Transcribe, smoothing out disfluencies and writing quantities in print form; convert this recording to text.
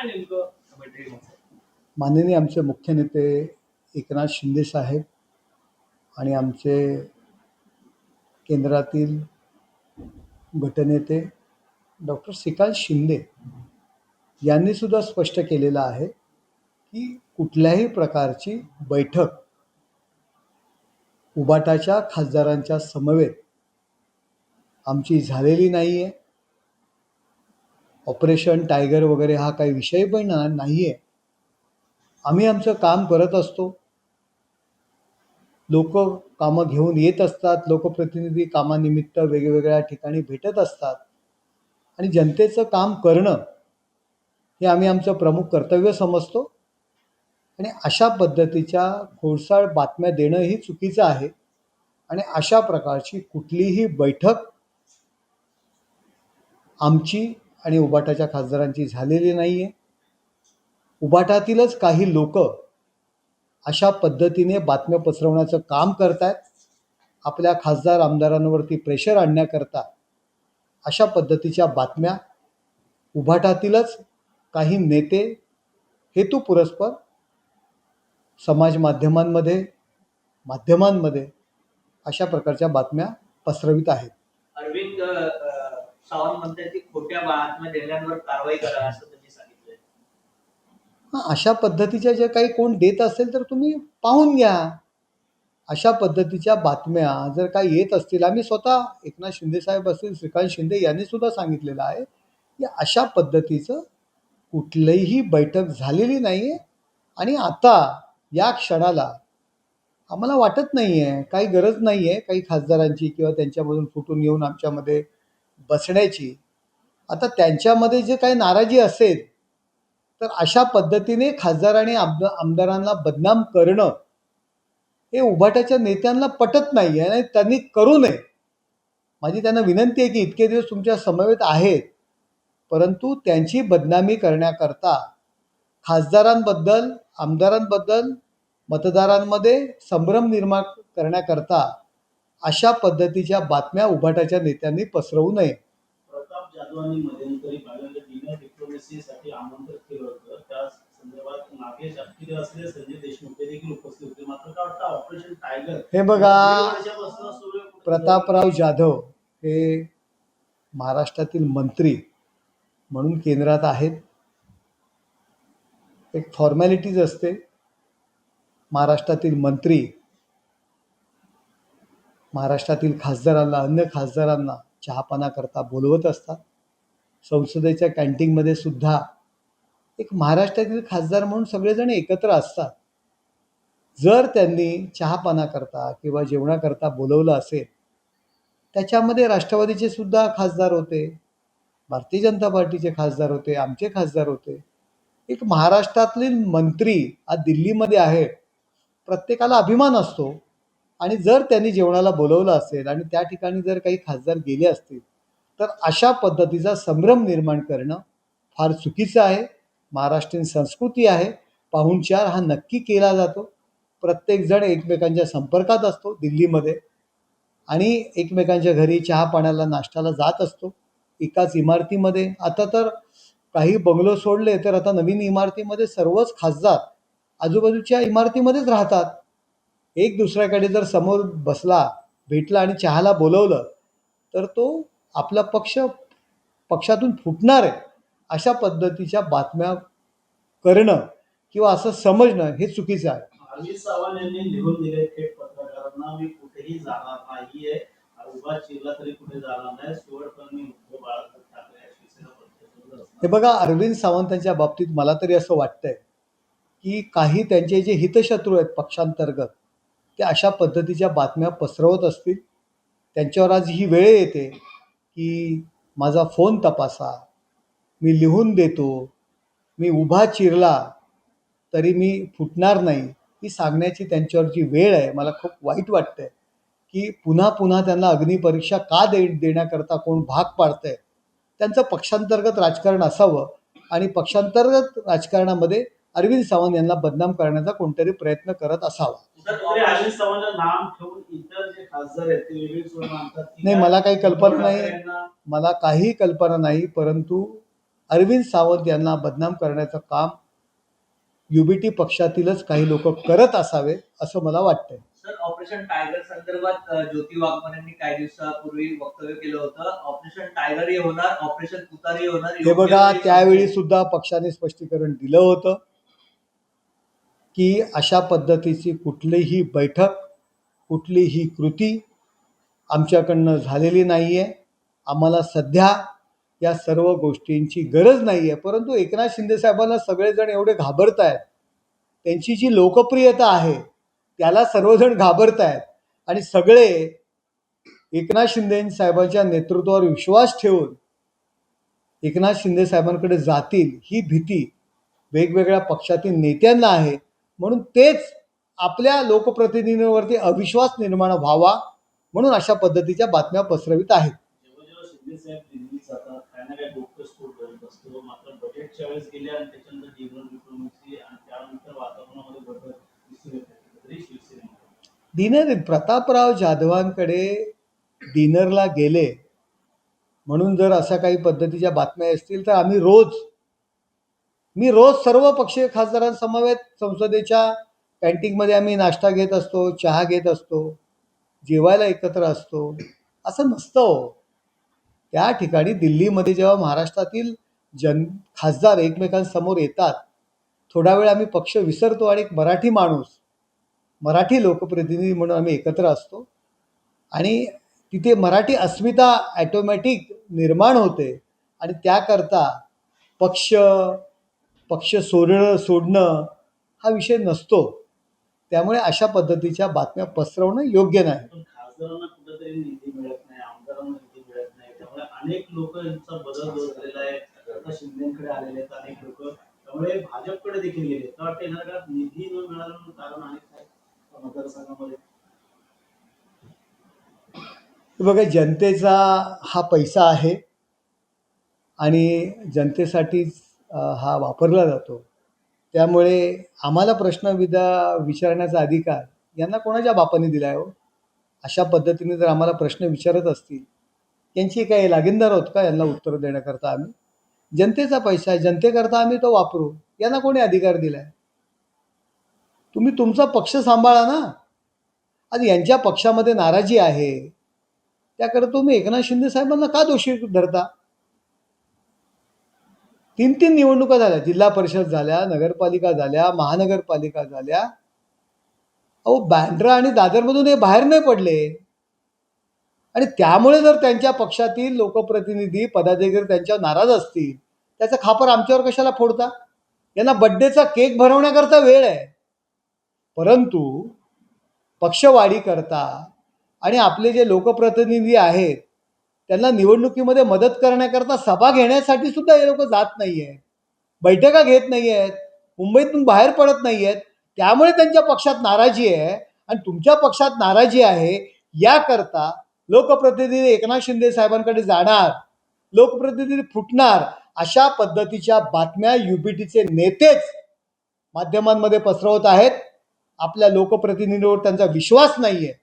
नेमकं बैठकीत होतं? माननीय आमचे मुख्य नेते एकनाथ शिंदे साहेब आणि आमचे केंद्रातील गटनेते डॉक्टर श्रीकांत शिंदे यांनी सुद्धा स्पष्ट केलेलं आहे की कुठल्याही प्रकारची बैठक उबाटाच्या खासदारांच्या समवेत आमची झालेली नाही आहे. ऑपरेशन टायगर वगैरे हा काही विषय पण नाही आहे. आम्ही आमचं काम करत असतो. लोक कामं घेऊन येत असतात. लोकप्रतिनिधी कामानिमित्त वेगवेगळ्या ठिकाणी भेटत असतात आणि जनतेचं काम करणं हे आम्ही आमचं प्रमुख कर्तव्य समजतो. आणि अशा पद्धतीच्या खोडसाळ बातम्या देणंही चुकीचं आहे. आणि अशा प्रकारची कुठलीही बैठक आमची आणि उबाटाच्या खासदारांची झालेली नाही आहे. उबाटातीलच काही लोक अशा पद्धतीने बातम्या पसरवण्याचं काम करतायत. आपल्या खासदार आमदारांवरती प्रेशर आणण्याकरता अशा पद्धतीच्या बातम्या उबाटातीलच काही नेते हेतुपुरस्पर समाज माध्यमांमध्ये अशा प्रकारच्या बातम्या पसरवित आहेत. अरविंद सावंत म्हणतात की खोट्या बातम्या देणाऱ्यांवर कारवाई करा असं त्यांनी सांगितलंय. अशा पद्धतीच्या जे काही कोण देत असेल तर तुम्ही पाहून घ्या. अशा पद्धतीच्या बातम्या जर काही येत असतील, आम्ही स्वतः एकनाथ शिंदे साहेब असतील, श्रीकांत शिंदे यांनी सुद्धा सांगितलेलं आहे की अशा पद्धतीचं कुठलीही बैठक झालेली नाही आहे. आणि आता या क्षणाला आम्हाला वाटत नाही आहे, काही गरज नाही आहे काही खासदारांची किंवा त्यांच्यामधून फुटून येऊन आमच्यामध्ये बसण्याची. आता त्यांच्यामध्ये जे काही नाराजी असेल तर अशा पद्धतीने खासदार आणि आमदारांना बदनाम करणं हे उभाटाच्या नेत्यांना पटत नाही आहे आणि त्यांनी करू नये. माझी त्यांना विनंती आहे की इतके दिवस तुमच्या समवेत आहेत, परंतु त्यांची बदनामी करण्याकरता खासदारांबद्दल आमदारांबद्दल मतदारांमध्ये संभ्रम निर्माण करण्याकरता अशा पद्धतीच्या बातम्या उभाटाच्या नेत्यांनी पसरवू नये. प्रताप जाधवांनी मध्यंतरी डिनर डिप्लोमसीसाठी आमंत्रित केलं होतं. त्या संदर्भात नागेश अख्तरे असले संजय देशमुख देखील उपस्थित होते. मात्र काय वाटतं ऑपरेशन टायगर हे बघा, प्रतापराव जाधव हे महाराष्ट्रातील मंत्री म्हणून केंद्रात आहेत. एक फॉर्मॅलिटीज असते. महाराष्ट्रातील मंत्री महाराष्ट्रातील खासदारांना अन्य खासदारांना चहापाना करता बोलवत असतात. संसदेच्या कॅन्टीनमध्ये सुद्धा एक महाराष्ट्रातील खासदार म्हणून सगळेजण एकत्र असतात. जर त्यांनी चहापाना करता किंवा जेवणाकरता बोलवलं असेल, त्याच्यामध्ये राष्ट्रवादीचे सुद्धा खासदार होते, भारतीय जनता पार्टीचे खासदार होते, आमचे खासदार होते. एक महाराष्ट्रातील मंत्री आज दिल्लीमध्ये आहे, प्रत्येकाला अभिमान असतो. आणि जर त्यांनी जेवणाला बोलवलं असेल आणि त्या ठिकाणी जर काही खासदार गेले असतील तर अशा पद्धतीचा संभ्रम निर्माण करणं फार चुकीचं आहे. महाराष्ट्रीयन संस्कृती आहे. पाहुणचार हा नक्की केला जातो. प्रत्येकजण एकमेकांच्या संपर्कात असतो दिल्लीमध्ये आणि एकमेकांच्या घरी चहा पाण्याला नाश्त्याला जात असतो एकाच इमारतीमध्ये. आता तर काही बंगलो सोडले तर आता नवीन इमारतीमध्ये सर्वच खासदार आजूबाजूच्या इमारतीमध्येच राहतात. एक दुसऱ्याकडे जर समोर बसला, भेटला आणि चहाला बोलवलं तर तो आपला पक्षातून फुटणार आहे अशा पद्धतीच्या बातम्या करणं किंवा असं समजणं हे चुकीचं आहे. अरविंद सावंत यांनी लिहून दिले थेट पत्रकारांना, मी कुठेही जाणार नाहीये, उभा चिरला तरी कुठे जाणार नाही, शेवटपर्यंत मी उद्धव बाळासाहेब ठाकरे या शिवसेना पक्षासोबत. हे बघा, अरविंद सावंतांच्या बाबतीत मला तरी असं वाटतंय की काही त्यांचे जे हितशत्रू आहेत पक्षांतर्गत ते अशा पद्धतीच्या बातम्या पसरवत असतील. त्यांच्यावर आज ही वेळ येते की माझा फोन तपासा, मी लिहून देतो, मी उभा चिरला तरी मी फुटणार नाही, ही सांगण्याची त्यांच्यावर जी वेळ आहे. मला खूप वाईट वाटतंय की पुन्हा पुन्हा त्यांना अग्निपरीक्षा का देण्याकरता कोण भाग पाडतंय. त्यांचं पक्षांतर्गत राजकारण असावं आणि पक्षांतर्गत राजकारणामध्ये अरविंद सावंत यांना बदनाम करण्याचा कोणतरी प्रयत्न करत असावा. अरविंद सावंत नाम ठेवून इतर जे खासदार आहेत ते वेगळे मानतात. नाही, मला काही कल्पना नाही, मला काही कल्पना नाही. परंतु अरविंद सावंत यांना बदनाम करण्याचं काम युबीटी पक्षातीलच काही लोक करत असावे असं मला वाटतंय. सर, ऑपरेशन टायगर संदर्भात ज्योती वाघमारेंनी काही दिवसापूर्वी वक्तव्य केलं होतं. ऑपरेशन टायगरही होणार, ऑपरेशन तुतारी होणार. हे बघा, त्यावेळी सुद्धा पक्षाने स्पष्टीकरण दिलं होतं की अशा पद्धतीची कुठलीही बैठक, कुठलीही कृती आमच्याकडनं झालेली नाही आहे. आम्हाला सध्या या सर्व गोष्टींची गरज नाही आहे. परंतु एकनाथ शिंदे साहेबांना सगळेजण एवढे घाबरत आहेत, त्यांची जी लोकप्रियता आहे त्याला सर्वजण घाबरत आहेत आणि सगळे एकनाथ शिंदे साहेबांच्या नेतृत्वावर विश्वास ठेवून एकनाथ शिंदे साहेबांकडे जातील ही भीती वेगवेगळ्या पक्षातील नेत्यांना आहे. म्हणून तेच आपल्या लोकप्रतिनिधींवरती अविश्वास निर्माण व्हावा म्हणून अशा पद्धतीच्या बातम्या पसरवित आहेत. जेव्हा जेव्हा शिंदे साहेब दिल्लीत जातात काही ना काही डोकं करत असतो, मात्र बजेटच्या वेळेस गेले आणि त्याच्यानंतर डिप्लोमसी आणि त्यानंतर वातावरणामध्ये बदल दिसून येत तरी शिवसेनेमध्ये प्रतापराव जाधवांकडे डिनरला गेले म्हणून जर अशा काही पद्धतीच्या बातम्या असतील तर मी रोज सर्व पक्षीय खासदारांसमवेत संसदेच्या कॅन्टीनमध्ये आम्ही नाश्ता घेत असतो, चहा घेत असतो, जेवायला एकत्र असतो. असं नसतं हो. त्या ठिकाणी दिल्लीमध्ये जेव्हा महाराष्ट्रातील खासदार एकमेकांसमोर येतात, थोडा वेळ आम्ही पक्ष विसरतो आणि एक मराठी माणूस, मराठी लोकप्रतिनिधी म्हणून आम्ही एकत्र असतो आणि तिथे मराठी अस्मिता ॲटोमॅटिक निर्माण होते आणि त्याकरता पक्ष सोडणं हा विषय नसतो. त्यामुळे अशा पद्धतीच्या बातम्या पसरवणं योग्य नाही. पण खासदारांना कुठेतरी निधी मिळत नाही, आमदारांना निधी मिळत नाही, त्यामुळे अनेक लोक यांचा बदल झालेला आहे. आता शिंदेकडे आलेले आहेत अनेक लोक, त्यामुळे भाजपकडे देखील गेले. तर वाटतं येणाऱ्या काळात निधी न मिळालं कारण अनेक काय मतदारसंघामध्ये. बघा, जनतेचा हा पैसा आहे आणि जनतेसाठीच हा वापरला जातो. त्यामुळे आम्हाला प्रश्न विचारण्याचा अधिकार यांना कोणाच्या बापाने दिला आहे हो? अशा पद्धतीने जर आम्हाला प्रश्न विचारत असतील, यांची काही लागीनदार आहोत का यांना उत्तर देण्याकरता? आम्ही जनतेचा पैसा आहे, जनतेकरता आम्ही तो वापरू. यांना कोणी अधिकार दिला आहे? तुम्ही तुमचा पक्ष सांभाळा ना. आणि यांच्या पक्षामध्ये नाराजी आहे त्याकडे तुम्ही एकनाथ शिंदे साहेबांना का दोषी धरता? 3 निवडणुका झाल्या, जिल्हा परिषद झाल्या, नगरपालिका झाल्या, महानगरपालिका झाल्या. अहो, बँड्रा आणि दादरमधून हे बाहेर नाही पडले आणि त्यामुळे जर त्यांच्या पक्षातील लोकप्रतिनिधी पदाधिकारी त्यांच्यावर नाराज असतील, त्याचा खापर आमच्यावर कशाला फोडता? यांना बड्डेचा केक भरवण्याकरता वेळ आहे, परंतु पक्षवाढी करता आणि आपले जे लोकप्रतिनिधी आहेत त्यांना निवडणुकीमध्ये मदत करण्याकरता सभा घेण्यासाठी सुद्धा हे लोक जात नाही आहेत, बैठका घेत नाही आहेत, मुंबईतून बाहेर पडत नाही आहेत. त्यामुळे त्यांच्या पक्षात नाराजी आहे आणि तुमच्या पक्षात नाराजी आहे याकरता लोकप्रतिनिधी एकनाथ शिंदे साहेबांकडे जाणार, लोकप्रतिनिधी फुटणार, अशा पद्धतीच्या बातम्या युबीटीचे नेतेच माध्यमांमध्ये पसरवत आहेत. आपल्या लोकप्रतिनिधीवर त्यांचा विश्वास नाही आहे.